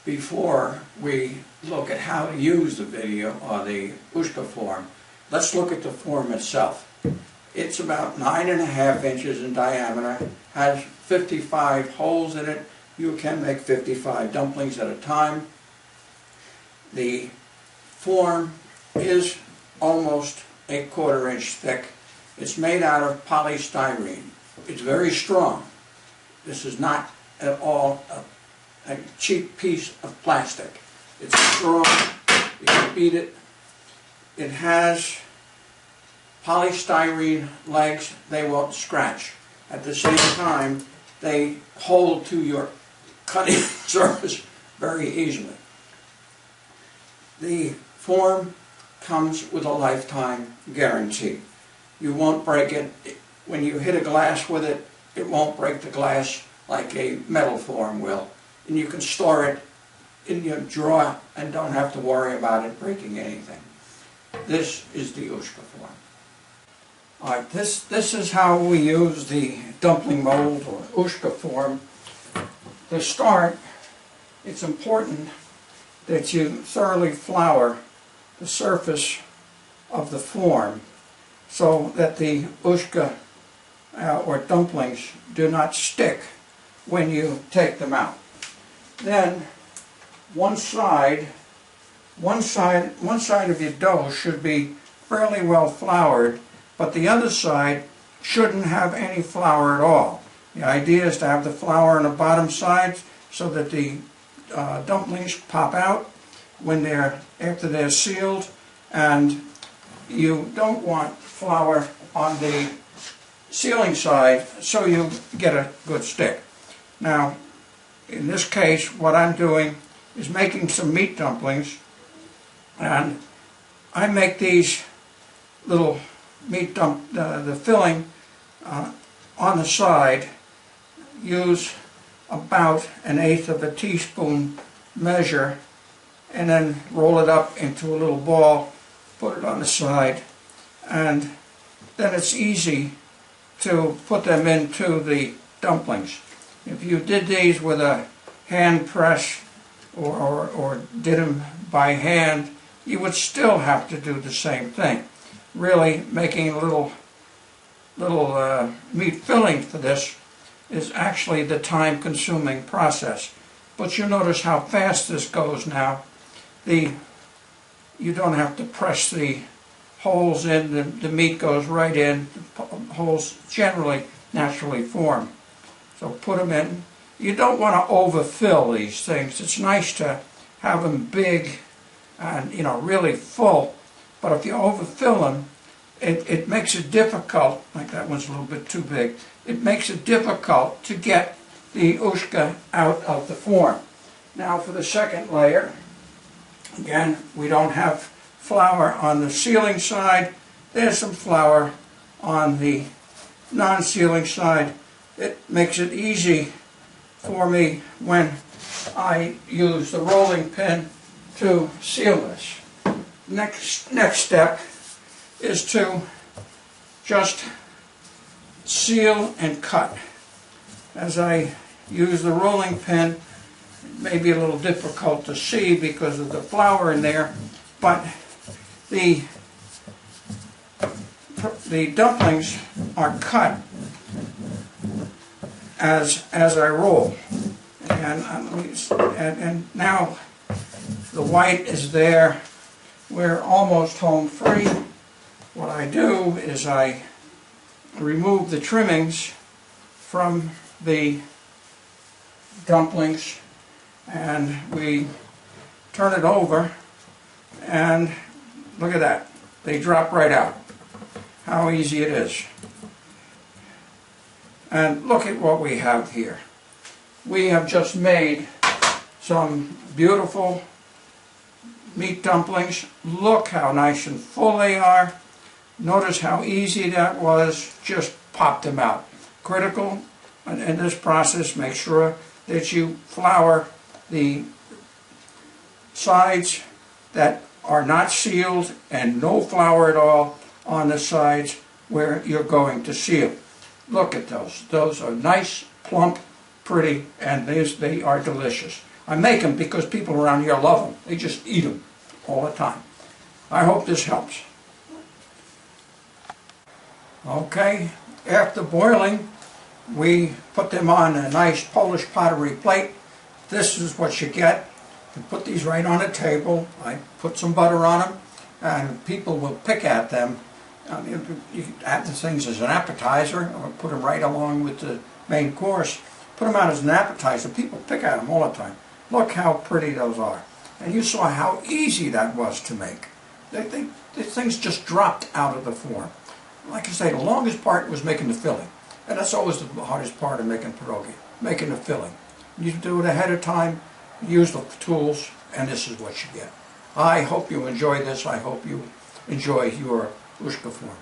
Before we look at how to use the video or the Uszka form, let's look at the form itself. It's about 9.5 inches in diameter, has 55 holes in it. You can make 55 dumplings at a time. The form is almost a 1/4 inch thick. It's made out of polystyrene. It's very strong. This is not at all a cheap piece of plastic. It's strong. You can beat it. It has polystyrene legs. They won't scratch. At the same time, they hold to your cutting surface very easily. The form comes with a lifetime guarantee. You won't break it. When you hit a glass with it, it won't break the glass like a metal form will. And you can store it in your drawer and don't have to worry about it breaking anything. This is the Uszka form. Alright, this is how we use the dumpling mold or Uszka form. To start, it's important that you thoroughly flour the surface of the form so that the Uszka or dumplings do not stick when you take them out. Then one side of your dough should be fairly well floured, but the other side shouldn't have any flour at all. The idea is to have the flour on the bottom side so that the dumplings pop out after they're sealed, and you don't want flour on the sealing side so you get a good stick. Now, in this case, what I'm doing is making some meat dumplings, and I make these little meat the filling on the side. Use about 1/8 of a teaspoon measure, and then roll it up into a little ball, put it on the side, and then it's easy to put them into the dumplings. If you did these with a hand press or did them by hand, you would still have to do the same thing. Really, making a little meat filling for this is actually the time-consuming process. But you notice how fast this goes now. You don't have to press the holes in, the meat goes right in. The holes generally naturally form. So put them in. You don't want to overfill these things. It's nice to have them big and really full, but if you overfill them, it makes it difficult. Like that one's a little bit too big. It makes it difficult to get the Uszka out of the form. Now for the second layer, again, we don't have flour on the sealing side. There's some flour on the non-sealing side. It makes it easy for me when I use the rolling pin to seal this. Next step is to just seal and cut. As I use the rolling pin, it may be a little difficult to see because of the flour in there, but the dumplings are cut as I roll. And now the white is there. We're almost home free. What I do is I remove the trimmings from the dumplings, and we turn it over, and look at that. They drop right out. How easy it is. And look at what we have here. We have just made some beautiful meat dumplings. Look how nice and full they are. Notice how easy that was. Just pop them out. Critical in this process, make sure that you flour the sides that are not sealed and no flour at all on the sides where you're going to seal. Look at those. Those are nice, plump, pretty, and they are delicious. I make them because people around here love them. They just eat them all the time. I hope this helps. Okay, after boiling, we put them on a nice Polish pottery plate. This is what you get. You put these right on a table. I put some butter on them, and people will pick at them. You have the things as an appetizer, or put them right along with the main course. Put them out as an appetizer. People pick at them all the time. Look how pretty those are. And you saw how easy that was to make. The things just dropped out of the form. Like I say, the longest part was making the filling. And that's always the hardest part of making pierogi, making the filling. You do it ahead of time, use the tools, and this is what you get. I hope you enjoy this. I hope you enjoy your Uszka form.